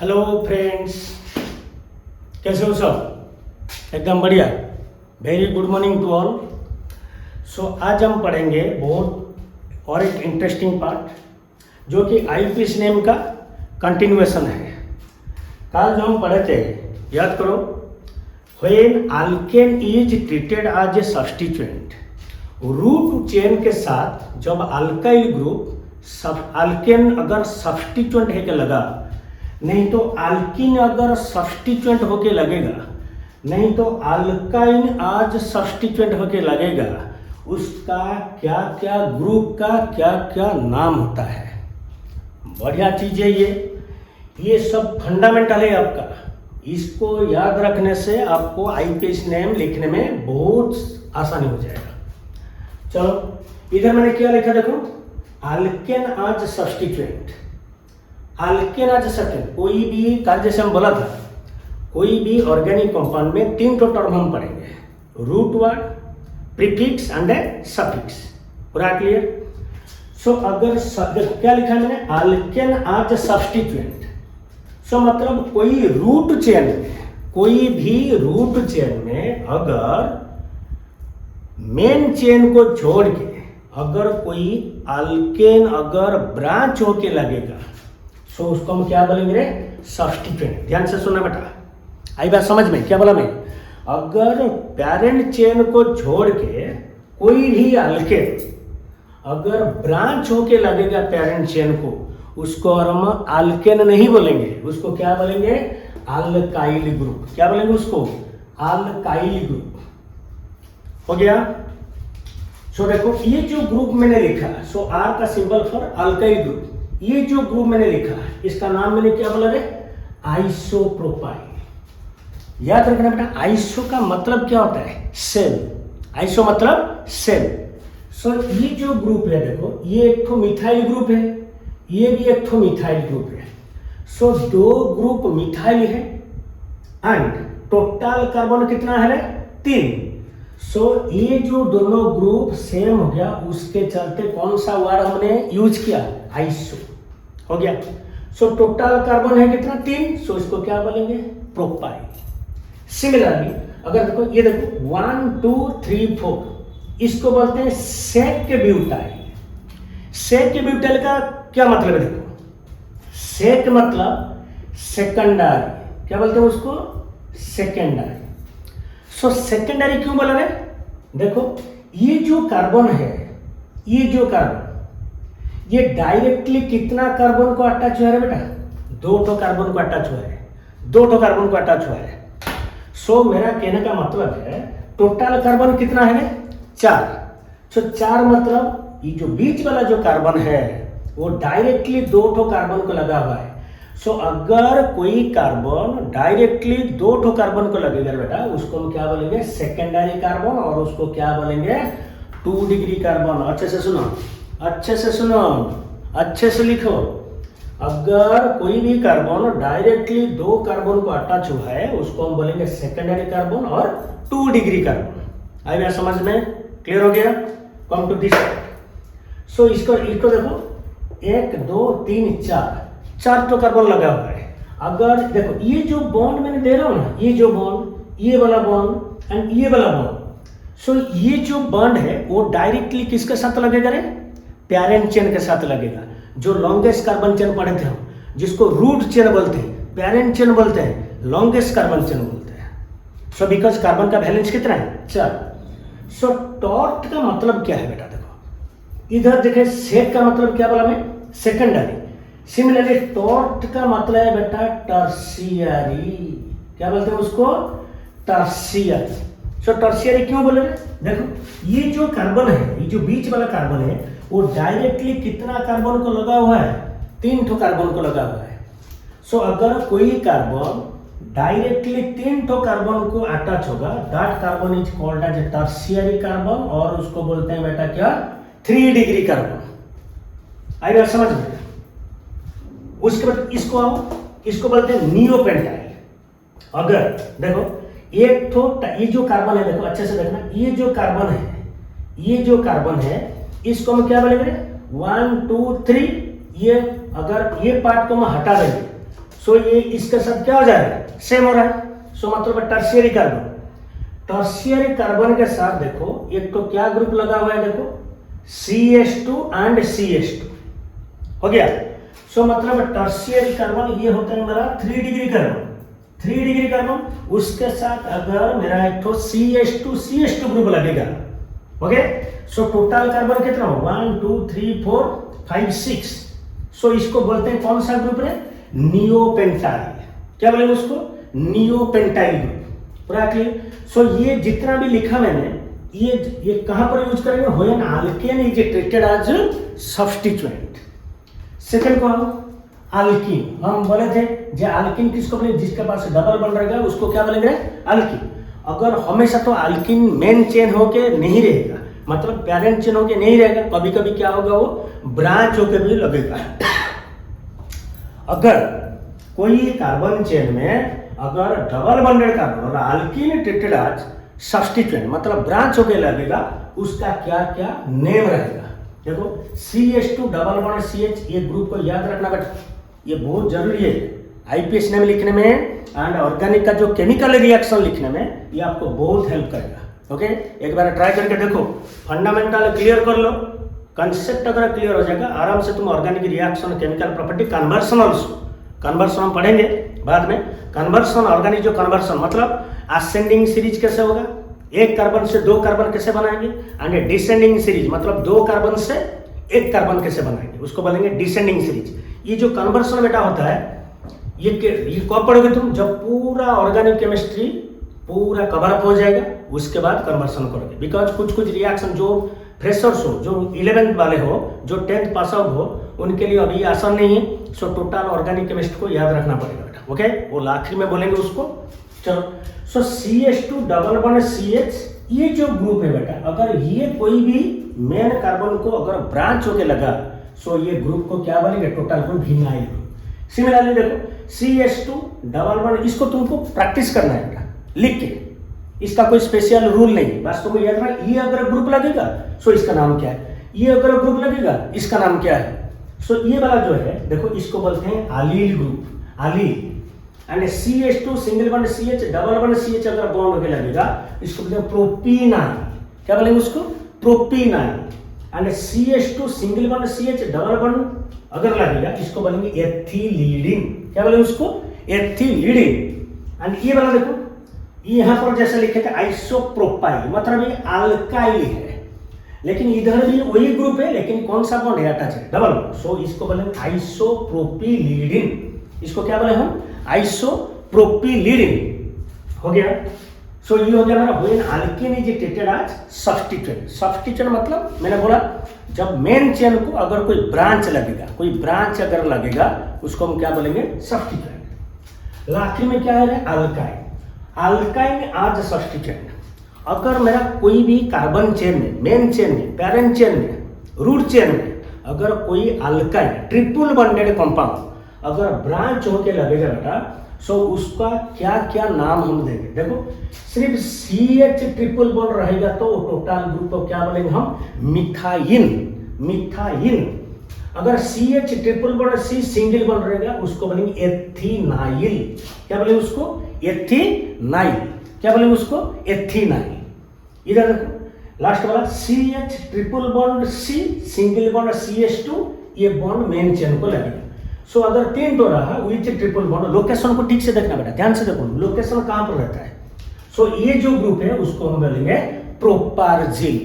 Hello friends, कैसे हो सब? एकदम बढ़िया। Very good morning to all. So आज हम पढ़ेंगे बहुत और एक इंटरेस्टिंग पार्ट जो कि आईपीएस नेम का कंटिन्यूएशन है। कल जो हम पढ़े थे याद करो, when alkane is treated as a substituent, root chain के साथ जब अल्काइल ग्रुप अल्केन अगर सब्स्टिट्यूएंट है के लगा, नहीं तो अल्कीन अगर सब्स्टिट्यूएंट होके लगेगा, नहीं तो अल्काइन आज सब्स्टिट्यूएंट होके लगेगा, उसका क्या क्या ग्रुप का क्या क्या नाम होता है। बढ़िया चीज है ये सब फंडामेंटल है आपका। इसको याद रखने से आपको आईपीएस नेम लिखने में बहुत आसानी हो जाएगा। चलो इधर मैंने क्या लिखा देखो, अल्केन आज सब्स्टिट्यूएंट। अल्केन आज सब्स्टिट्यूएंट कोई भी कल जैसे हम बोला था, कोई भी ऑर्गेनिक कंपाउंड में तीन तो टर्म हम पढ़ेंगे, root word, prefix and suffix. पूरा क्लियर? सो अगर क्या लिखा है मैंने, अल्केन आज सब्स्टिट्यूएंट। सो मतलब कोई रूट चेन में, कोई भी रूट चेन में अगर मेन चेन को छोड़ के अगर कोई अल्केन अगर ब्रांच होके लगेगा, सो उसको हम क्या बोलेंगे रे? सब्स्टिट्यूएंट। ध्यान से सुनना बेटा, आई बात समझ में? क्या बोला मैं? अगर पेरेंट चेन को छोड़ के कोई भी अल्केन अगर ब्रांच होके लगेगा पेरेंट चेन को, उसको हम अल्केन नहीं बोलेंगे, उसको क्या बोलेंगे? Alkyl group. क्या बोलेंगे उसको? Alkyl group. हो गया? सो देखो ये जो ग्रुप मैंने लिखा, सो आर का सिंबल फॉर अल्काइल ग्रुप, ये जो ग्रुप मैंने लिखा इसका नाम मैंने क्या बोला रे? आइसोप्रोपाइल। याद रखना बेटा, आइसो का मतलब क्या होता है? सेम। आइसो मतलब सेम। सो ये जो ग्रुप है देखो, ये एक तो मिथाइल ग्रुप है, ये भी एक तो मिथाइल ग्रुप है। सो दो ग्रुप मिथाइल है एंड टोटल कार्बन कितना है? 3। सो ये जो दोनों ग्रुप सेम हो गया, उसके चलते कौन सा वर्ड हमने यूज किया? आइसो। हो गया? सो टोटल कार्बन है कितना? 3। सो इसको क्या बोलेंगे? प्रोपाइल। सिमिलरली अगर देखो, ये देखो 1 2 3 4, इसको बोलते हैं सेक ब्यूटाइल। सेक ब्यूटाइल का क्या मतलब है? देखो, सेक मतलब सेकेंडरी। क्या बोलते हैं उसको? सेकेंडरी। सो सेकेंडरी क्यों बोला रहे? देखो ये जो कार्बन है, ये जो कार्बन, ये डायरेक्टली कितना कार्बन को अटैच हुआ है बेटा? 2 कार्बन को अटैच हुआ है, 2 कार्बन को अटैच हुआ है। सो मेरा कहने का मतलब है टोटल कार्बन कितना है? 4। सो 4 मतलब ये जो बीच वाला जो कार्बन है वो डायरेक्टली 2 कार्बन को लगा हुआ है। सो अगर कोई कार्बन डायरेक्टली 2 कार्बन को लगेगा बेटा, उसको हम क्या बोलेंगे? Secondary carbon. और उसको क्या बोलेंगे? 2 डिग्री कार्बन। अच्छे से सुनो, अच्छे से सुनो, अच्छे से लिखो। अगर कोई भी कार्बन डायरेक्टली 2 कार्बन को अटैच हुआ है, उसको हम बोलेंगे सेकेंडरी कार्बन और 2 डिग्री कार्बन। आई बात समझ में? क्लियर हो गया? Come to this. सो इसको देखो, 1 2 3 4 तो कार्बन लगा हुआ है। अगर देखो ये जो बॉन्ड मैंने दे रहा हूं ना, ये जो बॉन्ड, ये वाला बॉन्ड एंड ये वाला बॉन्ड, सो ये जो बॉन्ड है वो डायरेक्टली किसके साथ लगेगा रे? पेरेंट चेन के साथ लगेगा। जो लॉन्गेस्ट कार्बन चेन पढ़े थे हम, जिसको रूट चेन बोलते हैं, पेरेंट चेन बोलते हैं, लॉन्गेस्ट कार्बन चेन बोलते हैं। सो बिकॉज कार्बन का वैलेंस कितना है? 4। सो टॉर्ट का मतलब क्या है बेटा? देखो इधर देखे, सेक का मतलब क्या बोला मैं? सेकेंडरी। सिमिलरली टॉर्ट का मतलब है बेटा टर्शियरी। क्या बोलते हैं उसको? टर्शियरी। सो टर्शियरी क्यों बोले? देखो ये जो कार्बन है, ये जो बीच वाला कार्बन है, वो डायरेक्टली कितना कार्बन को लगा हुआ है? 3 कार्बन को लगा हुआ है। सो अगर कोई कार्बन डायरेक्टली 3 कार्बन को अटैच होगा, that carbon is called as tertiary carbon, और उसको बोलते हैं बेटा क्या? 3 डिग्री कार्बन। आई बात समझ में? उसके बाद इसको बोलते हैं नियोपेंटाइल। अगर देखो एक तो ये जो कार्बन है, देखो अच्छे से देखना, ये जो कार्बन है, ये जो कार्बन है, इसको हम क्या बोलेंगे? 1 2 3। ये अगर ये पार्ट को हम हटा देंगे, सो ये इसके साथ क्या हो जाएगा, सेम हो रहा है। सो मतलब टर्शियरी कार्बन, टर्शियरी कार्बन के साथ देखो एक तो क्या ग्रुप लगा हुआ है, देखो CH2 एंड CH2 हो गया। सो मतलब टर्शियरी कार्बन ये होता है मेरा 3 डिग्री कार्बन, 3 डिग्री कार्बन, उसके साथ अगर मेरा एक तो CH2 CH2 ग्रुप लगेगा, ओके। सो टोटल कार्बन कितना हो, 1 2 3 4 5 6। सो इसको बोलते हैं कौन सा ग्रुप है, नियोपेंटाइल। क्या बोलेंगे उसको, नियोपेंटाइल ग्रुप, पूरा क्लियर। सो ये जितना भी लिखा मैंने, ये कहां पर यूज करेंगे, when alkane is treated as substituent. Second को अल्कीन, हम बोले थे जो अल्कीन किसको बोले, जिसके पास डबल बॉन्ड रहेगा उसको क्या बोलेंगे, अल्कीन। अगर हमेशा तो अल्कीन मेन चेन होके नहीं रहेगा, मतलब पेरेंट चेन होके नहीं रहेगा, कभी कभी क्या होगा वो ब्रांच होके भी लगेगा। अगर कोई कार्बन चेन में अगर डबल बॉन्डेड कार्बन और अल्कीन ट्रीटेड एज सब्स्टिट्यूएंट मतलब ब्रांच होके लगेगा, उसका क्या क्या नेम रहेगा। देखो CH2 डबल बॉन्ड CH, ये ग्रुप को याद रखना बेटा, ये बहुत जरूरी है आईपीएस नेम लिखने में एंड ऑर्गेनिक का जो केमिकल रिएक्शन लिखने में, ये आपको बहुत हेल्प करेगा। ओके, एक बार ट्राई करके देखो, फंडामेंटल क्लियर कर लो, कंसेप्ट अगर क्लियर हो जाएगा आराम से तुम organic reaction, chemical property, conversion also, conversion हम पढ़ेंगे बाद में। कन्वर्सन ऑर्गेनिक जो कन्वर्सन मतलब असेंडिंग सीरीज कैसे होगा, एक कार्बन से 2 कार्बन कैसे बनाएंगे, एंड डिसेंडिंग सीरीज मतलब 2 कार्बन से 1 कार्बन कैसे बनाएंगे, उसको बोलेंगे डिसेंडिंग सीरीज। ये जो कन्वर्सन बेटा होता है, ये कब पढ़ोगे तुम, जब पूरा ऑर्गेनिक केमिस्ट्री पूरा कवर अप हो जाएगा, उसके बाद कन्वर्सन करोगे। बिकॉज कुछ कुछ रिएक्शन जो फ्रेशर्स हो, जो 11th वाले हो, जो 10th पास आउट हो, उनके लिए अभी आसान नहीं है। सो टोटल ऑर्गेनिक केमिस्ट्री को याद रखना पड़ेगा बेटा, ओके। वो आखिर में बोलेंगे उसको। चलो, सो CH2 डबल बॉन्ड CH, ये जो ग्रुप है बेटा, अगर ये कोई भी मेन कार्बन को अगर ब्रांच होके लगा, सो ये ग्रुप को क्या बोलेंगे, total group vinyl group. Similarly देखो CH2 डबल बॉन्ड, इसको तुमको प्रैक्टिस करना है बेटा लिख के, इसका कोई स्पेशल रूल नहीं, बस तुमको याद रखना, ये अगर ग्रुप लगेगा सो इसका नाम क्या है, ये अगर ग्रुप लगेगा इसका नाम क्या है। सो ये वाला जो है देखो, इसको बोलते हैं allyl group, allyl. And CH2 single bond CH double bond CH अगर बॉन्ड होके लगेगा, इसको बोलते हैं प्रोपीनाइल। क्या बोलेंगे उसको, propenyl. And CH2 single bond CH double bond अगर लगेगा, इसको बोलेंगे एथिलीडिन। क्या बोलेंगे उसको, एथिलीडिन। एंड ये वाला देखो, यहां पर जैसे लिखे थे आइसोप्रोपाइल, मतलब ये अल्काइल है, लेकिन इधर भी वही ग्रुप है, लेकिन कौन सा बॉन्ड है, अटैच है, डबल। सो इसको बोलेंगे आइसोप्रोपिलीडिन। इसको क्या बोले हम, आइसोप्रोपिलीडिन। हो गया। सो ये हो गया हमारा when alkene is treated as substituent. Substituent मतलब मैंने बोला जब मेन चेन को अगर कोई ब्रांच लगेगा, कोई ब्रांच अगर लगेगा, उसको हम क्या बोलेंगे, सब्स्टिट्यूएंट। आखिर में क्या है, अल्काइन। Alkyne as substituent. अगर मेरा कोई भी कार्बन चेन में, मेन चेन में, पैरेंट चेन में, रूट चेन में अगर कोई अल्काइन ट्रिपल बॉन्डेड कंपाउंड अगर ब्रांच होके लगेगा बेटा, सो उसका क्या क्या नाम हम देंगे। देखो सिर्फ CH ट्रिपल बॉन्ड रहेगा तो टोटल ग्रुप को क्या बोलेंगे हम, मिथाइन। मिथाइन। अगर CH triple bond C single bond रहेगा, उसको बोलेंगे एथिनाइल। क्या बोलेंगे उसको, एथिनाइल। क्या बोलेंगे उसको, एथिनाइल। इधर देखो लास्ट वाला CH triple bond C single bond CH2, ये बॉन्ड मेन चेन को लगेगा। सो अगर 3 तो रहा विच ट्रिपल बॉन्ड, लोकेशन को ठीक से देखना बेटा, ध्यान से देखो लोकेशन कहां पर रहता है। सो ये जो ग्रुप है उसको हम बोलेंगे प्रोपार्जिल।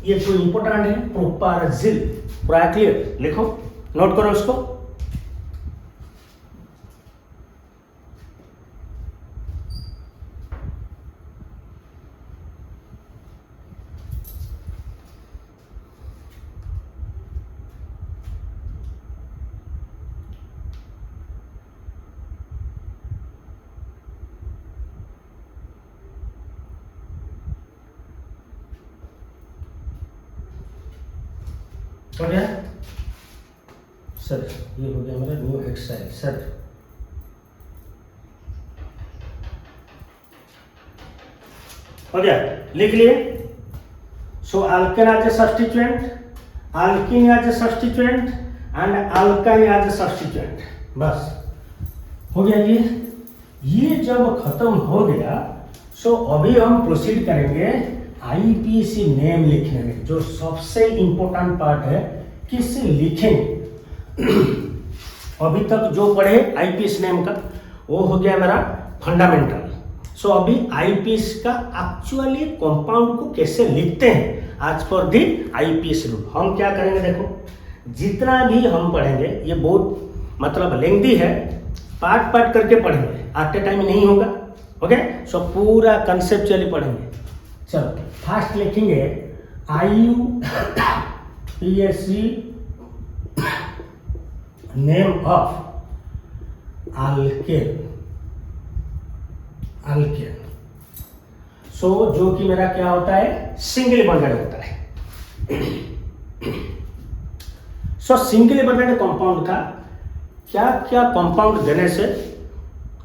ये तो इंपॉर्टेंट है, प्रोपार्जिल। पूरा क्लियर, लिखो, नोट करो उसको। हो गया सर, ये हो गया हमारा न्यू एक्सरसाइज सर। हो गया, लिख लिए। So alkane as a substituent, alkene as a substituent and alkyne as a substituent. बस हो गया ये जब खत्म हो गया सो अभी हम प्रोसीड करेंगे आईपीसी नेम लिखने में, जो सबसे इंपॉर्टेंट पार्ट है किससे लिखेंगे। अभी तक जो पढ़े आईपीसी नेम का वो हो गया मेरा फंडामेंटल। सो अभी आईपीसी का एक्चुअली कंपाउंड को कैसे लिखते हैं आज पर दी आईपीसी रूल हम क्या करेंगे। देखो जितना भी हम पढ़ेंगे ये बहुत मतलब लेंथी है, पार्ट पार्ट करके पढ़ेंगे, एट ए टाइम नहीं होगा। ओके सो पूरा कंसेप्चुअली पढ़ेंगे। चलो फास्ट लिखेंगे आईयूपीएसी नेम ऑफ अल्केन। सो जो कि मेरा क्या होता है सिंगल बॉन्डेड होता है। सो सिंगल बॉन्डेड कंपाउंड का क्या क्या कंपाउंड देने से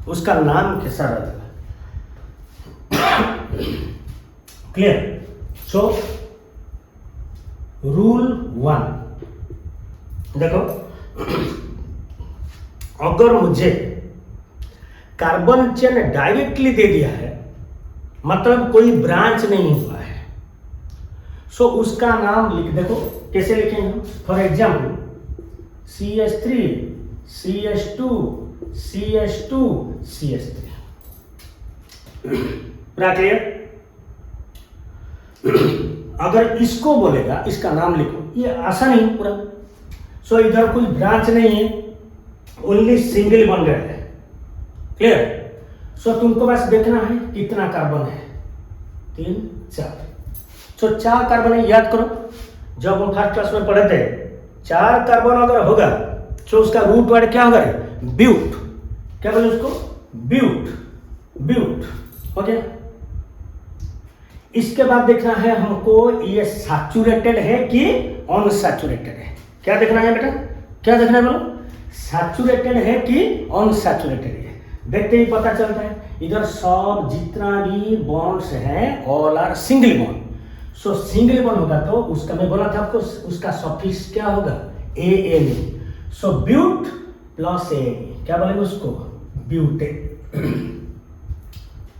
उसका नाम कैसा रहेगा। क्लियर। सो रूल 1 देखो, अगर मुझे कार्बन चेन डायरेक्टली दे दिया है मतलब कोई ब्रांच नहीं हुआ है, सो उसका नाम लिख। देखो कैसे लिखेंगे। For example CH3 CH2 CH2 CH3। पूरा क्लियर। अगर इसको बोलेगा इसका नाम लिखो, ये आसान ही पूरा। सो इधर कोई ब्रांच नहीं है, ओनली सिंगल बॉन्डेड है। क्लियर। सो तुमको बस देखना है कितना कार्बन है, 3 4। सो 4 कार्बन है, याद करो जब हम फर्स्ट क्लास में पढ़े थे 4 कार्बन अगर होगा तो उसका रूट वर्ड क्या होगा ब्यूट। क्या बोले उसको ब्यूट। हो गया। इसके बाद देखना है हमको ये सैचुरेटेड है कि अनसैचुरेटेड है। क्या देखना है बेटा, क्या देखना है बोलो, सैचुरेटेड है कि अनसैचुरेटेड है। देखते ही पता चलता है इधर सब जितना भी बॉन्ड्स हैं all are single bond. So single bond होगा तो उसका मैं बोला था आपको उसका सफिक्स क्या होगा ANE। So but plus ANE क्या बोलेंगे उसको ब्यूटेन।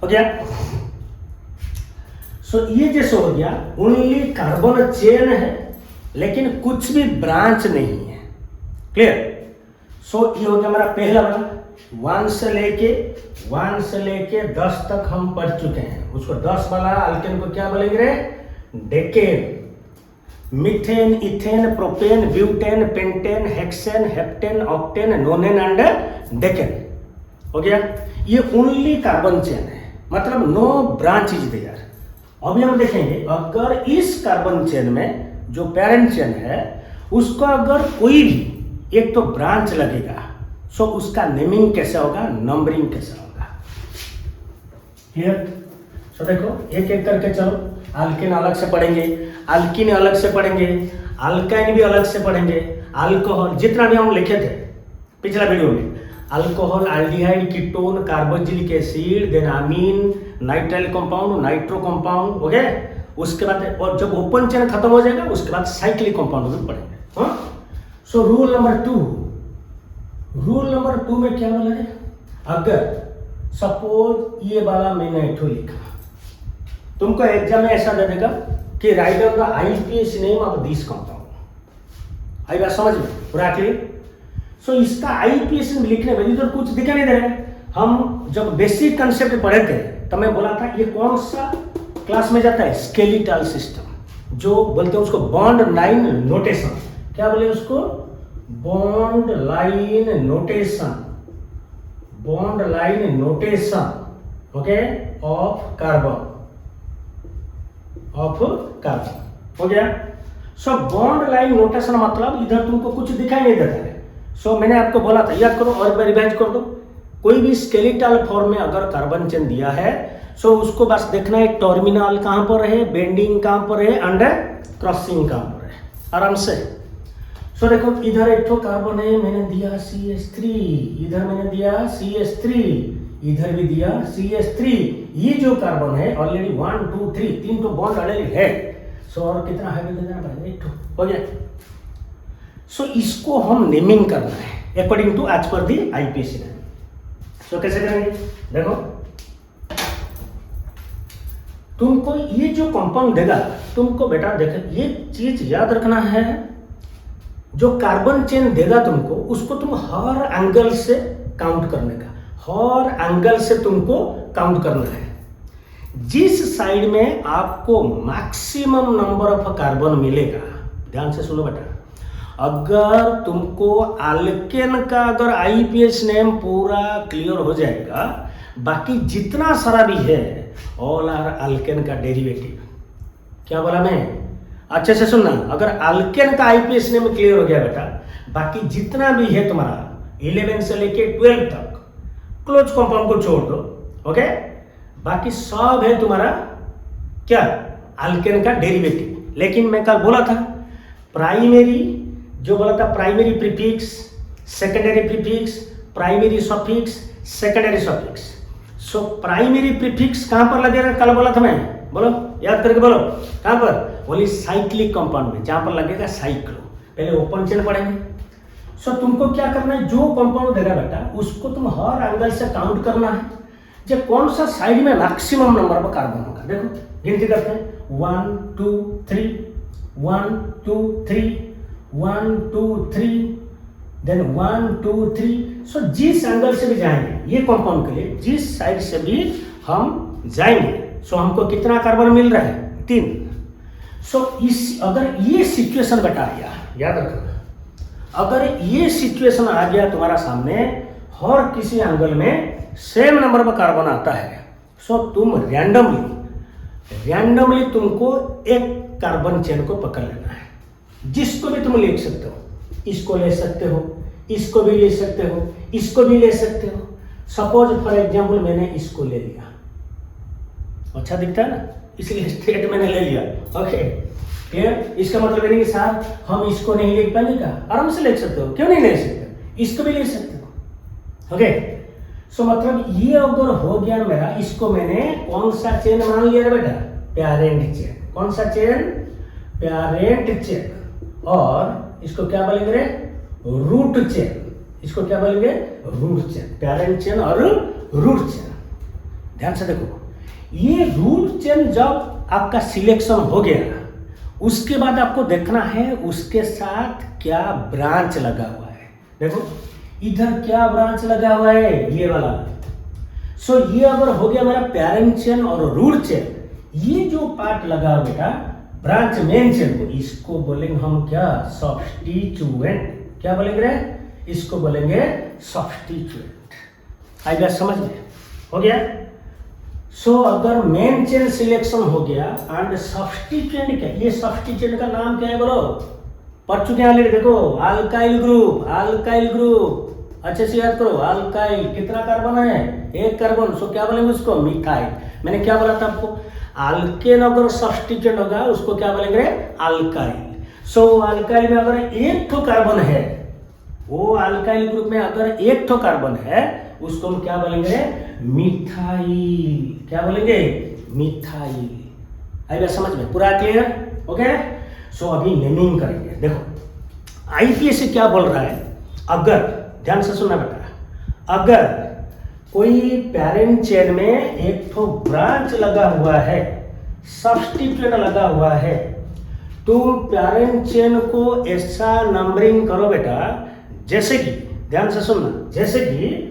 हो गया। सो ये जैसे हो गया ओनली कार्बन चेन है लेकिन कुछ भी ब्रांच नहीं है। क्लियर। सो ये हो गया हमारा पहला वाला। 1 से लेके 10 तक हम पढ़ चुके हैं। उसको 10 वाला अल्केन को क्या बोलेंगे रे decane. Methane, ethane, propane, butane, pentane, hexane, heptane, octane, नोनेन and decane. हो गया। ये ओनली कार्बन चेन है मतलब नो ब्रांच इज देयर। अभी हम देखेंगे अगर इस कार्बन चेन में जो पेरेंट चेन है उसको अगर कोई भी एक तो ब्रांच लगेगा सो उसका नेमिंग कैसे होगा, नंबरिंग कैसे होगा। क्लियर। सो देखो एक एक करके चलो। अल्केन अलग से पढ़ेंगे, अल्कीन अलग से पढ़ेंगे, अल्काइन भी अलग से पढ़ेंगे, अल्कोहल जितना भी हम लिखे थे पिछला वीडियो में, alcohol, aldehyde, ketone, carboxylic acid, then amine, nitrile compound, nitro compound. Okay. उसके बाद और जब ओपन चेन खत्म हो जाएगा उसके बाद साइक्लिक कंपाउंड भी पढ़ेंगे। हाँ। सो रूल नंबर 2 में क्या बोला है, अगर सपोज ये वाला मैंने एक लिखा, तुमको एग्जाम में ऐसा दे देगा कि write down the IUPAC name of this compound. आई बात समझ में पूरा क्लियर। सो इसका आईपीएसी में लिखने में इधर कुछ दिखा नहीं दे रहा है। हम जब बेसिक कंसेप्ट पढ़े थे तब मैं बोला था ये कौन सा क्लास में जाता है स्केलेटल सिस्टम, जो बोलते हैं उसको बॉन्ड लाइन नोटेशन। क्या बोले उसको bond line notation. Okay of carbon हो गया। सो बॉन्ड लाइन नोटेशन मतलब इधर तुमको कुछ दिखाई नहीं देता है। सो मैंने आपको बोला था, याद करो और एक बार रिवाइज कर दो। कोई भी स्केलेटल फॉर्म में अगर कार्बन चेन दिया है सो उसको बस देखना है टर्मिनल कहां पर है, बेंडिंग कहां पर है, एंड क्रॉसिंग कहां पर है, आराम से। सो देखो इधर एक तो कार्बन है, मैंने दिया CH3, इधर मैंने दिया CH3, इधर भी दिया CH3। ये जो कार्बन है ऑलरेडी 1 2 3 3 तो बॉन्ड ऑलरेडी है। सो और कितना हाइड्रोजन देना पड़ेगा, एक तो हो गया। सो इसको हम नेमिंग करना है according to as per the IUPAC name. तो कैसे करेंगे, देखो तुमको ये जो कंपाउंड देगा, तुमको बेटा देखो ये चीज याद रखना है, जो कार्बन चेन देगा तुमको उसको तुम हर एंगल से काउंट करने का, हर एंगल से तुमको काउंट करना है। जिस साइड में आपको मैक्सिमम नंबर ऑफ कार्बन मिलेगा, ध्यान से सुनो बेटा, अगर तुमको अल्केन का अगर आईपीएस नेम पूरा क्लियर हो जाएगा, बाकी जितना सारा भी है ऑल आर अल्केन का डेरिवेटिव। क्या बोला मैं, अच्छे से सुनना, अगर अल्केन का आईपीएस नेम क्लियर हो गया बेटा, बाकी जितना भी है तुम्हारा 11 से लेके 12 तक क्लोज कंपाउंड को छोड़ दो, ओके, बाकी सब है तुम्हारा क्या, अल्केन का डेरिवेटिव। लेकिन मैं कल बोला था प्राइमरी, जो बोला था primary prefix, secondary prefix, primary suffix, secondary suffix. So primary prefix कहां पर लगेगा, कल बोला था मैं, बोलो याद करके बोलो, कहां पर, बोली साइक्लिक कंपाउंड में, जहां पर लगेगा साइक्लो। पहले ओपन चेन पढ़ेंगे। सो तुमको क्या करना है, जो कंपाउंड देगा बेटा उसको तुम हर एंगल से काउंट करना है, जो कौन सा साइड में मैक्सिमम नंबर ऑफ कार्बन होगा। देखो गिनती करते हैं, 1 2 3, 1 2 3, 1 2 3, देन 1 2 3। सो जिस एंगल से भी जाएंगे ये कंपाउंड के लिए, जिस साइड से भी हम जाएंगे, सो हमको कितना कार्बन मिल रहा है, 3। सो इस अगर ये सिचुएशन बेटा आ गया, याद रखना, अगर ये सिचुएशन आ गया तुम्हारा सामने, हर किसी एंगल में सेम नंबर का कार्बन आता है, सो तुम रैंडमली तुमको एक कार्बन चेन को पकड़ लेना है, जिसको भी तुम ले सकते हो, इसको ले सकते हो, इसको भी ले सकते हो, इसको भी ले सकते हो। सपोज फॉर एग्जांपल मैंने इसको ले लिया, अच्छा दिखता है ना, इसलिए स्ट्रेट मैंने ले लिया, ओके क्लियर। इसका मतलब नहीं कि साहब हम इसको नहीं ले पाएंगे, का आराम से ले सकते हो, क्यों नहीं ले सकते, इसको भी ले सकते हो, ओके। सो मतलब ये अगर हो गया मेरा, इसको मैंने कौन सा चेन मान लिया बेटा, पेरेंट चेन। कौन सा चेन, पेरेंट चेन। और इसको क्या बोलेंगे रे, रूट चेन। इसको क्या बोलेंगे, रूट चेन। पेरेंट चेन और रूट चेन। ध्यान से देखो, ये रूट चेन जब आपका सिलेक्शन हो गया, उसके बाद आपको देखना है उसके साथ क्या ब्रांच लगा हुआ है। देखो इधर क्या ब्रांच लगा हुआ है, ये वाला। सो ये अगर हो गया मेरा पेरेंट चेन और रूट चेन, ये जो पार्ट लगा हुआ बेटा ब्रांच मेन चेन को, इसको बोलेंगे हम क्या, सब्स्टिट्यूएंट। क्या बोलेंगे रे, इसको बोलेंगे सब्स्टिट्यूएंट। आई बात समझ में, हो गया। सो अगर मेन चेन सिलेक्शन हो गया एंड सब्स्टिट्यूएंट क्या, ये सब्स्टिट्यूएंट का नाम क्या है बोलो, पढ़ चुके हैं, देखो अल्काइल ग्रुप, अल्काइल ग्रुप, अच्छे से याद करो। अल्काइल कितना कार्बन है, एक कार्बन, सो क्या बोलेंगे उसको, मिथाइल। मैंने क्या बोला था आपको, अल्केन अगर सब्स्टिट्यूएंट होगा उसको क्या बोलेंगे, अल्काइल। सो अल्काइल में अगर एक तो कार्बन है, वो अल्काइल ग्रुप में अगर एक तो कार्बन है, उसको हम क्या बोलेंगे, मिथाइल। क्या बोलेंगे, मिथाइल। आई बात समझ में, पूरा क्लियर, ओके। सो अभी नेमिंग करेंगे। देखो आईपीएस से क्या बोल रहा है, अगर ध्यान से सुनना बेटा, अगर कोई पेरेंट चेन में एक तो ब्रांच लगा हुआ है, सब्स्टिट्यूएंट लगा हुआ है, तुम पेरेंट चेन को ऐसा नंबरिंग करो बेटा, जैसे कि ध्यान से सुनना, जैसे कि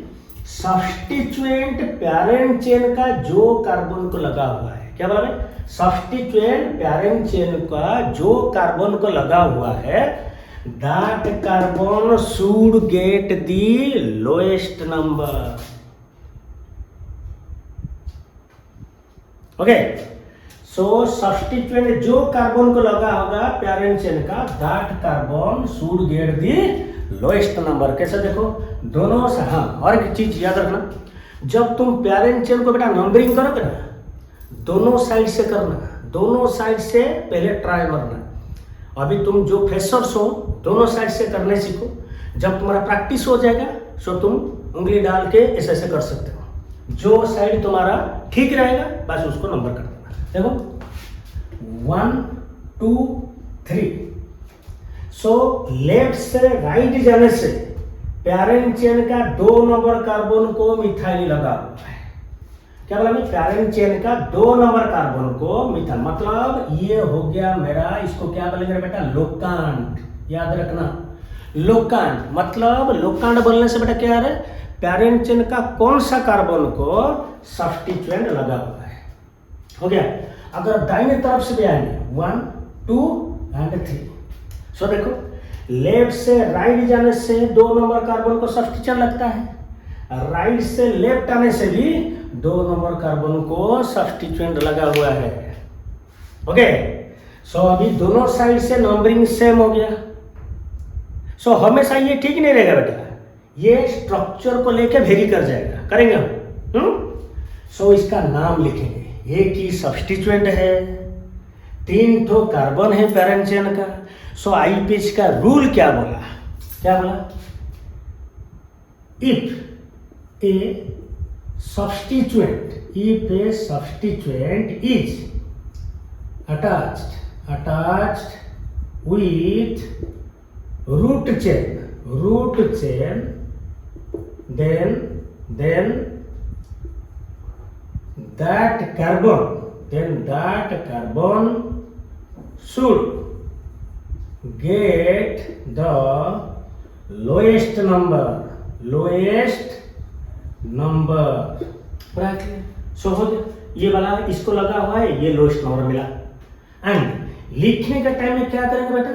सब्स्टिट्यूएंट पेरेंट चेन का जो कार्बन को लगा हुआ है, क्या बोला मैं, सब्स्टिट्यूएंट पेरेंट चेन का जो कार्बन को लगा हुआ है, that carbon should get the lowest number, okay. So substituent जो कार्बन को लगा होगा पेरेंट चेन का, that carbon should get the lowest number. कैसे देखो, दोनों से, हाँ और एक चीज याद रखना, जब तुम पेरेंट चेन को बेटा नंबरिंग करोगे ना, दोनों साइड से करना, दोनों साइड से पहले ट्राई करना। अभी तुम जो फ्रेशर्स हो, दोनों साइड से करने सीखो। जब तुम्हारा प्रैक्टिस हो जाएगा, सो तुम उंगली डाल के ऐसे ऐसे कर सकते हो। जो साइड तुम्हारा ठीक रहेगा बस उसको नंबर कर देना। देखो 1 2 3। सो लेफ्ट से राइट जाने से पैरेंट चेन का 2 नंबर कार्बन को मिथाइल लगा हुआ है। क्या बोला मैं? पैरेंट चेन का 2 नंबर कार्बन को मिथाइल, मतलब ये हो गया मेरा, इसको क्या बोलेंगे बेटा? लोकांड। याद रखना, लोकांड मतलब, लोकांड बोलने से बेटा क्या है? पैरेंट चेन का कौन सा कार्बन को सब्स्टिट्यूएंट लगा हुआ है। हो गया। अगर दाहिने तरफ से भी आएंगे 1 2 एंड 3, सो देखो लेफ्ट से राइट जाने से 2 नंबर कार्बन को सब्स्टिट्यूएंट लगता है, राइट से लेफ्ट आने से भी 2 नंबर कार्बन को सब्स्टिट्यूएंट लगा हुआ है। ओके, सो अभी दोनों साइड से नंबरिंग सेम हो गया। सो हमेशा ये ठीक नहीं रहेगा बेटा, ये स्ट्रक्चर को लेके वेरी कर जाएगा, करेंगे हम। सो इसका नाम लिखेंगे, एक ही सब्स्टिट्यूएंट है, 3 ठो कार्बन है पैरेंट चेन का। सो आईपीएच का रूल क्या बोला? क्या बोला? If A substituent is attached with root chain, then that carbon should get the lowest number. सो हो गया, ये वाला इसको लगा हुआ है, ये लोएस्ट नंबर मिला। एंड लिखने का टाइम में क्या करेंगे बेटा?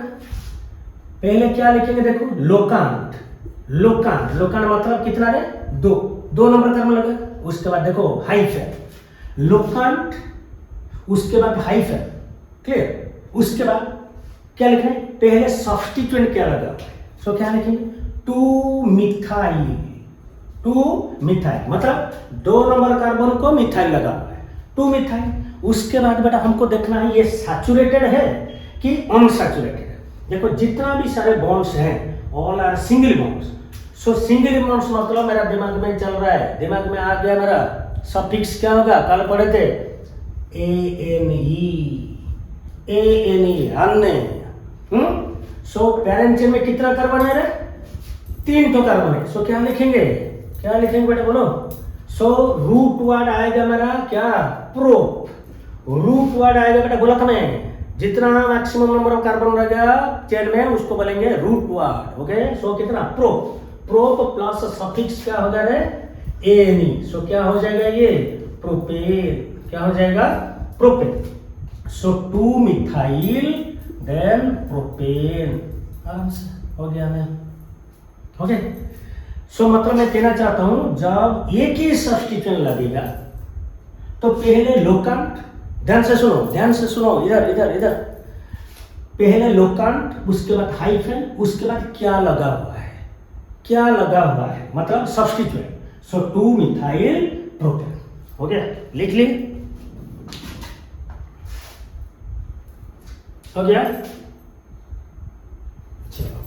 पहले क्या लिखेंगे? देखो लोकांड मतलब कितना है? 2 नंबर कार्बन लगा। उसके बाद देखो हाइफन, लोकांड, उसके बाद हाइफन, क्लियर? उसके बाद क्या लिखना है? पहले सब्स्टिट्यूएंट क्या लगा? सो क्या लिखेंगे? 2 मिथाइल, मतलब 2 नंबर कार्बन को मिथाइल लगा हुआ है, 2 मिथाइल। उसके बाद बेटा हमको देखना है ये सैचुरेटेड है कि अनसैचुरेटेड है। देखो जितना भी सारे बॉन्ड्स हैं all are single bonds. So single bonds मतलब मेरा दिमाग में चल रहा है, दिमाग में आ गया मेरा सफिक्स क्या होगा? कल पढ़े थे ANE, अन्य। सो पैरेंट चेन में कितना कार्बन है? 3 ठो कार्बन है। सो क्या लिखेंगे बेटा? बोलो। सो रूट वर्ड आएगा मेरा क्या? प्रोप। रूट वर्ड आएगा बेटा, बोला था मैं, जितना मैक्सिमम नंबर ऑफ कार्बन रहेगा चेन में उसको बोलेंगे रूट वर्ड। ओके, सो कितना? प्रोप प्लस सफिक्स क्या हो जाएगा? ANE। सो क्या हो जाएगा? ये प्रोपेन। क्या हो जाएगा? प्रोपेन। सो 2 मिथाइल देन प्रोपेन। आराम से हो गया मैं। ओके, सो मतलब मैं कहना चाहता हूं जब एक ही सब्स्टिट्यूएंट लगेगा तो पहले लोकांड, ध्यान से सुनो, इधर पहले लोकांड, उसके बाद हाइफन, उसके बाद क्या लगा हुआ है मतलब सब्स्टिट्यूएंट। सो 2 मिथाइल प्रोपेन। हो गया, लिख ली? हो गया? चलो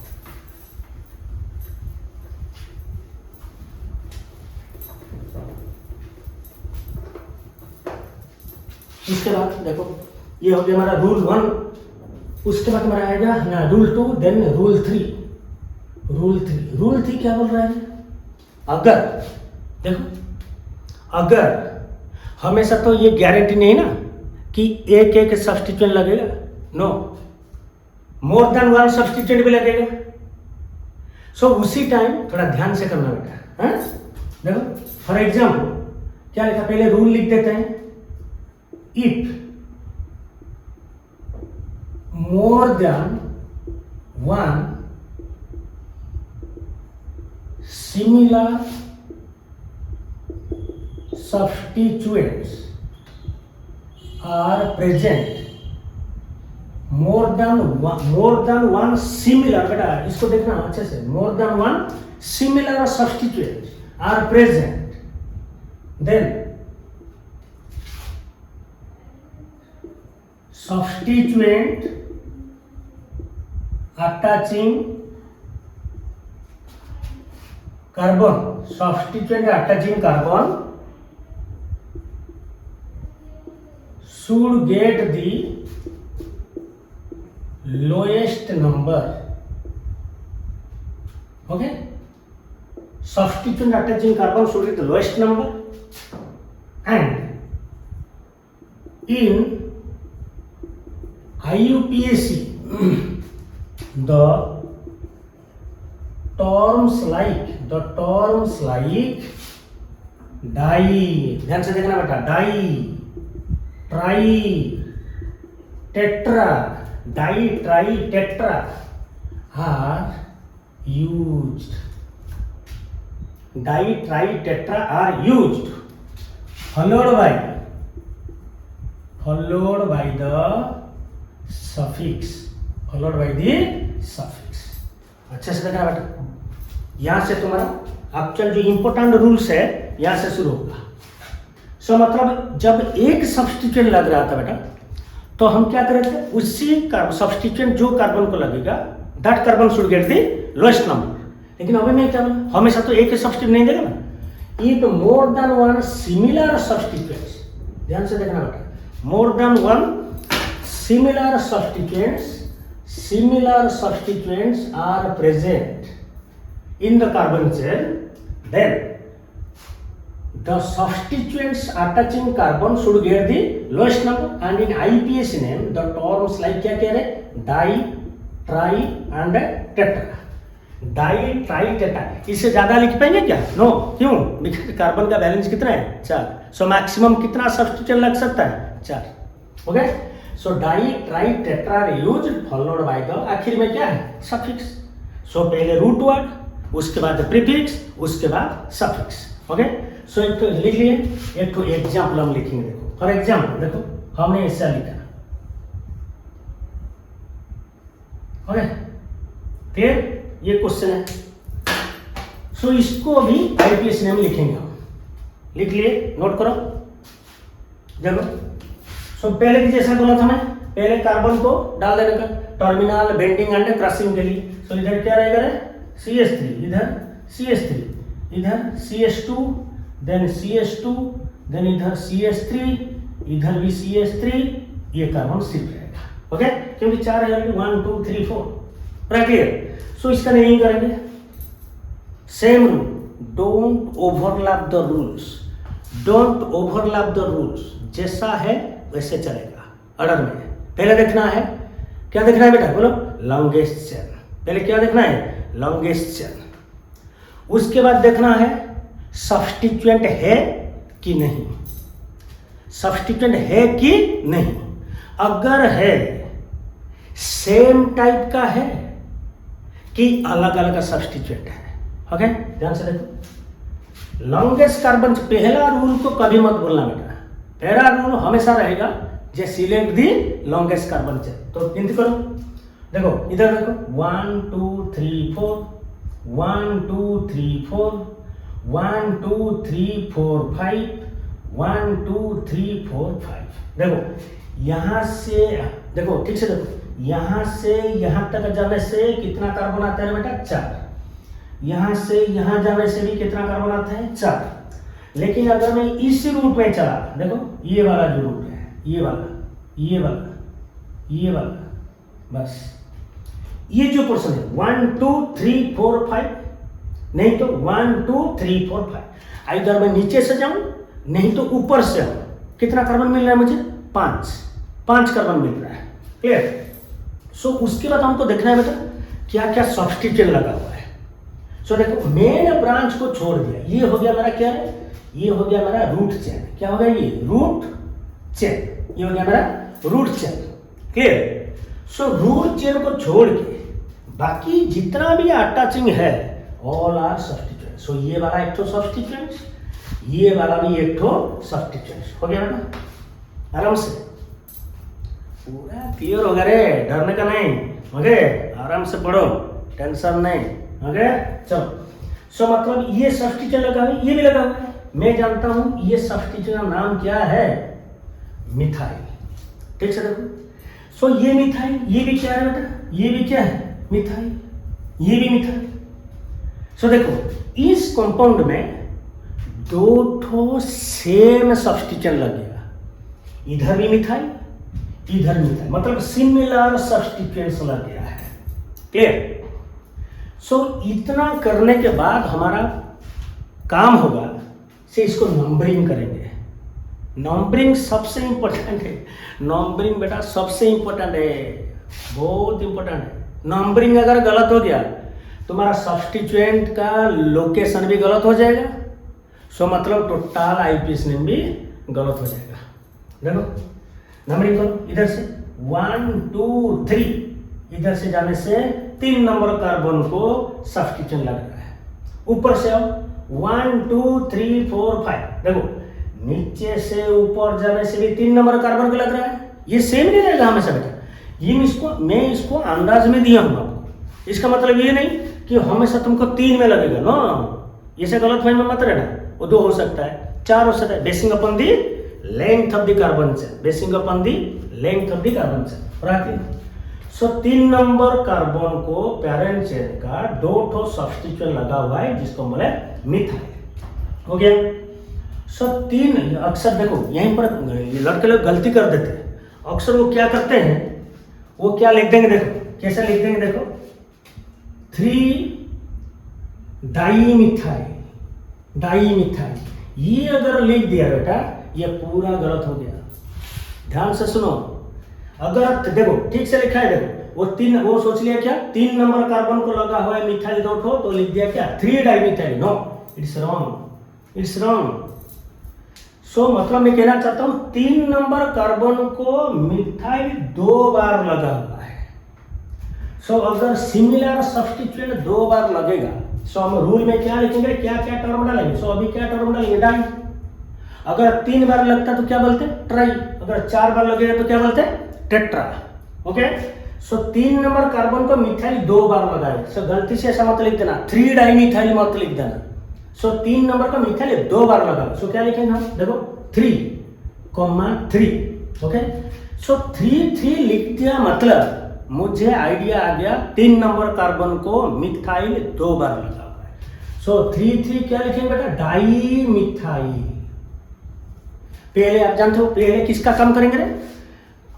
इसके बाद देखो ये हो गया हमारा रूल 1। उसके बाद हमारा आएगा रूल 2, देन रूल 3। रूल 3 क्या बोल रहा है? अगर देखो, अगर हमेशा तो ये गारंटी नहीं ना कि एक सब्स्टिट्यूएंट लगेगा, नो, मोर देन 1 सब्स्टिट्यूएंट भी लगेगा। सो उसी टाइम थोड़ा ध्यान से करना बेटा, है? देखो फॉर एग्जाम्पल क्या लिखा? पहले रूल लिख देते हैं, if more than 1 similar substituents are present, more than one similar, बेटा इसको देखना अच्छे से, more than 1 similar substituents are present, then substituent attaching carbon should get the lowest number. Okay, substituent attaching carbon should be the lowest number, and in IUPAC the terms like di, ध्यान से देखना बेटा, di, tri, tetra, di, tri, tetra are used, di, tri, tetra are used, followed by the suffix, अच्छे से देखना बेटा। यहां से तुम्हारा एक्चुअल जो इंपॉर्टेंट रूल्स है यहां से शुरू होगा। सो मतलब जब एक सब्स्टिट्यूएंट लग रहा था बेटा, तो हम क्या कर रहे थे, उसी सब्स्टिट्यूएंट जो कार्बन को लगेगा that carbon should get the lowest number. लेकिन अभी मैं क्या बोला, हमेशा तो एक ही सब्स्टिट्यूएंट नहीं देगा ना, if more than one similar substituents, ध्यान से देखना बेटा, more than one similar substituents are present in the carbon chain, then the substituents attaching carbon should get the lowest number, and in IUPAC name the terms like क्या कह रहे, di, tri and tetra, di, tri, tetra. इससे ज्यादा लिख पाएंगे क्या? No, क्यों? Because carbon का बैलेंस कितना है, 4। सो मैक्सिमम कितना सब्स्टिट्यूएंट लग सकता है, 4। Okay, so di, tri, tetra used followed by the, आखिर में क्या है, सफिक्स। सो पहले रूट वर्ड, उसके बाद प्रीफिक्स, उसके बाद सफिक्स। ओके, सो एक तो लिख लिए, एक तो एग्जाम्पल हम लिखेंगे। देखो फॉर एग्जाम्पल, देखो हमने ऐसा लिखा, ओके, फिर ये क्वेश्चन है, सो इसको अभी IUPAC में लिखेंगे हम। लिख लिए, नोट करो, देखो। सो पहले भी जैसा बोला था मैं, पहले कार्बन को डाल देने का टर्मिनल, बेंडिंग एंड क्रशिंग के लिए। सो इधर क्या रहेगा, CH3, इधर CH3, इधर CH2, देन CH2, देन इधर CH3, इधर भी CH3, ये कार्बन सिर्फ रहेगा। ओके, क्योंकि 4 है, 1 2 3 4, पूरा क्लियर। सो इसका नेमिंग करेंगे, same rule, don't overlap the rules, जैसा है वैसे चलेगा ऑर्डर में। पहले देखना है, क्या देखना है बेटा, बोलो, लॉन्गेस्ट चेन। पहले क्या देखना है, लॉन्गेस्ट चेन। उसके बाद देखना है सब्स्टिट्यूएंट है कि नहीं, अगर है सेम टाइप का है कि अलग अलग सब्स्टिट्यूएंट है। ओके, ध्यान से देखो, लॉन्गेस्ट कार्बन, पहला रूल को कभी मत भूलना बेटा, पहला रूल हमेशा रहेगा जे select the longest carbon chain. तो गिनती करो, देखो इधर देखो, 1 2 3 4, 1 2 3 4, 1 2 3 4 5, 1 2 3 4 5। देखो यहां से, देखो ठीक से देखो, यहां से यहां तक जाने से कितना कार्बन आता है बेटा, 4। यहां से यहां जाने से भी कितना कार्बन आता है, 4। लेकिन अगर मैं इस रूट में चला, देखो ये वाला जो रूट है, ये वाला, बस ये जो पोर्शन है 1 2 3 4 5, नहीं तो 1 2 3 4 5। इधर मैं नीचे से जाऊं, नहीं तो ऊपर से आऊं। कितना कार्बन मिल रहा है मुझे, 5 कार्बन मिल रहा है। क्लियर। सो उसके बाद हमको देखना है बेटा क्या क्या सब्स्टिट्यूएंट लगा हुआ है। सो देखो मेन ब्रांच को छोड़ दिया, ये हो गया मेरा क्या है, ये हो गया मेरा रूट चेन। क्या हो गया, ये रूट चेन, ये हो गया मेरा root chain. Clear. So root chain को छोड़ के बाकी जितना भी अटैचिंग है ऑल आर सब्स्टिट्यूएंट। सो ये वाला एक तो सब्स्टिट्यूएंट, ये वाला भी एक तो सब्स्टिट्यूएंट। हो गया बेटा, आराम से पूरा क्लियर हो गया रे, डरने का नहीं। ओके, आराम से पढ़ो, टेंशन नहीं। ओके चलो। सो मतलब ये सब्स्टिट्यूएंट लगा हुआ है, ये भी लगा हुआ है। मैं जानता हूं ये सब्स्टिट्यूएंट का नाम क्या है, मिथाइल। ठीक से देखो। सो ये मिथाइल, ये भी क्या है बेटा, ये भी क्या है, मिथाइल, ये भी मिथाइल। सो देखो इस कंपाउंड में 2 सेम सब्स्टिट्यूएंट लगेगा, इधर भी मिथाइल, इधर मिथाइल, मतलब सिमिलर सब्स्टिट्यूएंट्स लग गया है। क्लियर। सो इतना करने के बाद हमारा काम होगा से इसको नंबरिंग करेंगे। नंबरिंग सबसे इम्पोर्टेंट है, नंबरिंग बेटा सबसे इम्पोर्टेंट है, बहुत इम्पोर्टेंट है। नंबरिंग अगर गलत हो गया तुम्हारा सब्स्टिट्यूएंट का लोकेशन भी गलत हो जाएगा, सो मतलब टोटल आईपीएस नेम भी गलत हो जाएगा। देखो नंबरिंग करो, इधर से 1 2 3, इधर से जाने से 3 नंबर कार्बन को सब्स्टिट्यूएंट लग रहा है। ऊपर से आओ 1 2 3 4 5, देखो नीचे से ऊपर जाने से भी 3 नंबर कार्बन को लग रहा है। ये सेम नहीं रहेगा हमेशा बेटा, ये मैं इसको अंदाज में दिया हूँ आपको। इसका मतलब ये नहीं कि हमेशा तुमको 3 में लगेगा, नो, इसे गलत फहमी में मत रहना। वो 2 हो सकता है, 4 हो सकता है, basin upon the length of the carbon chain, basin upon the length of the carbon chain. So 3 number carbon को पैरेंट चेन का 2 ठो सब्स्टिट्यूएंट लगा हुआ है जिसको बोले मिथाइल। हो गया। सो 3 अक्सर देखो यहीं पर लड़के लोग गलती कर देते हैं, अक्सर वो क्या करते हैं, वो क्या लिख देंगे, देखो कैसे लिख देंगे, देखो 3 डाईमिथाइल, ये अगर लिख दिया बेटा ये पूरा गलत हो गया। ध्यान से सुनो, अगर देखो ठीक से लिखा है, देखो वो सोच लिया क्या 3 नंबर कार्बन को लगा हुआ है मिथाइल 2 ठो, तो लिख दिया क्या 3 dimethyl. No, it's wrong, it's wrong. So मतलब मैं कहना चाहता हूं 3 नंबर कार्बन को मिथाइल 2 बार लगा हुआ है। सो अगर सिमिलर सब्स्टिट्यूएंट 2 बार लगेगा, सो हम रूल में क्या लिखेंगे, क्या क्या टर्म डालेंगे। सो अभी क्या टर्म डालेंगे, डाई। अगर 3 बार लगता तो क्या बोलते हैं, ट्राई। अगर 4 बार लगेगा तो क्या बोलते हैं, टेट्रा। ओके। सो 3 नंबर कार्बन को मिथाइल 2 बार लगाए, सो गलती से ऐसा मत लिख देना 3 डाईमिथाइल मत लिख देना। सो 3 नंबर का मिथाइल 2 बार लगा, सो क्या लिखेंगे हम, देखो 3,3। ओके। सो 3 लिख दिया, मतलब मुझे आइडिया आ गया 3 नंबर कार्बन को मिथाइल 2 बार लगा हुआ है। सो 3 क्या लिखेंगे बेटा, डाईमिथाइल। पहले आप जानते हो पहले किसका काम करेंगे रे,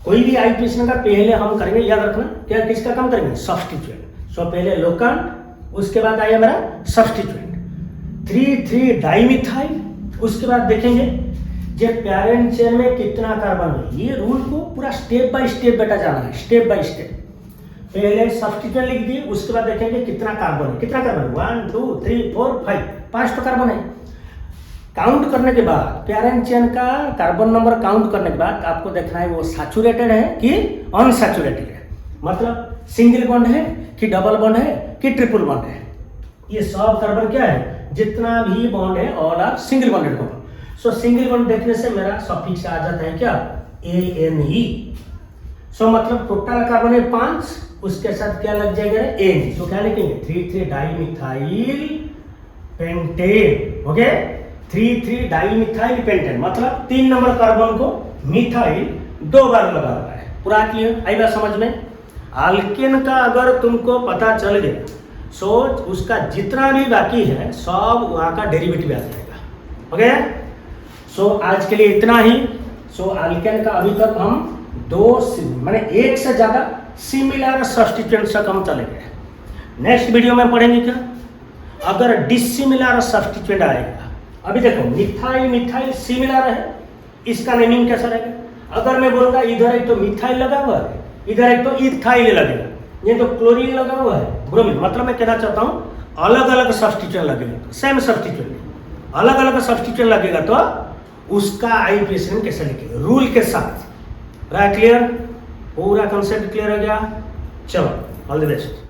कोई भी आईपीएस का पहले हम करेंगे, याद रखना क्या, किसका काम करेंगे, सब्स्टिट्यूएंट। सो पहले लोकेंट, उसके बाद आया मेरा सब्स्टिट्यूएंट 3 डाईमिथाइल। उसके बाद देखेंगे जे पैरेंट चेन में कितना कार्बन है, ये रूल को पूरा स्टेप बाय स्टेप बेटा जाना है, स्टेप बाय स्टेप। पहले सब्स्टिट्यूएंट लिख दिए, उसके बाद देखेंगे कितना कार्बन है, कितना कार्बन 1 2 3 4 5, 5 तो कार्बन है। काउंट करने के बाद पैरेंट चेन का कार्बन नंबर काउंट करने के बाद आपको देखना है वो सैचुरेटेड है कि अनसैचुरेटेड है, मतलब सिंगल बॉन्ड है कि डबल बॉन्ड है कि ट्रिपल बॉन्ड है। ये सब कार्बन क्या है, जितना भी बॉन्ड है all are single bonded bond. So single bond देखने से मेरा सफिक्स आ जाता है क्या, ANE। सो मतलब टोटल कार्बन है 5, उसके साथ क्या लग जाएगा, ANE। सो क्या लिखेंगे 3 dimethyl pentane. Okay, 3 dimethyl pentane, मतलब 3 नंबर कार्बन को मिथाइल 2 बार लगा हुआ है। पूरा क्लियर, आई बात समझ में। अल्केन का अगर तुमको पता चल गया, सो उसका जितना भी बाकी है सब वहाँ का डेरिवेटिव आ जाएगा। ओके। सो आज के लिए इतना ही। सो अल्केन का अभी तक हम 2 माने 1 से ज्यादा सिमिलर सब्स्टिट्यूएंट से कम चले गए। नेक्स्ट वीडियो में पढ़ेंगे क्या, अगर डिसिमिलर सब्स्टिट्यूएंट आएगा। अभी देखो मिथाइल सिमिलर है, इसका नेमिंग कैसा रहेगा। अगर मैं बोलूंगा इधर एक तो मिथाइल लगा हुआ है, इधर एक तो इथाइल लगेगा, ये तो क्लोरीन लगा हुआ है, ब्रोमीन। मतलब मैं कहना चाहता हूँ अलग अलग सब्स्टिट्यूएंट लगेगा, सेम सब्स्टिट्यूएंट अलग अलग सब्स्टिट्यूएंट लगेगा तो उसका आईपीएस नेम कैसे लिखेंगे, रूल के साथ। राइट, क्लियर, पूरा कंसेप्ट क्लियर हो गया। चलो, ऑल द बेस्ट।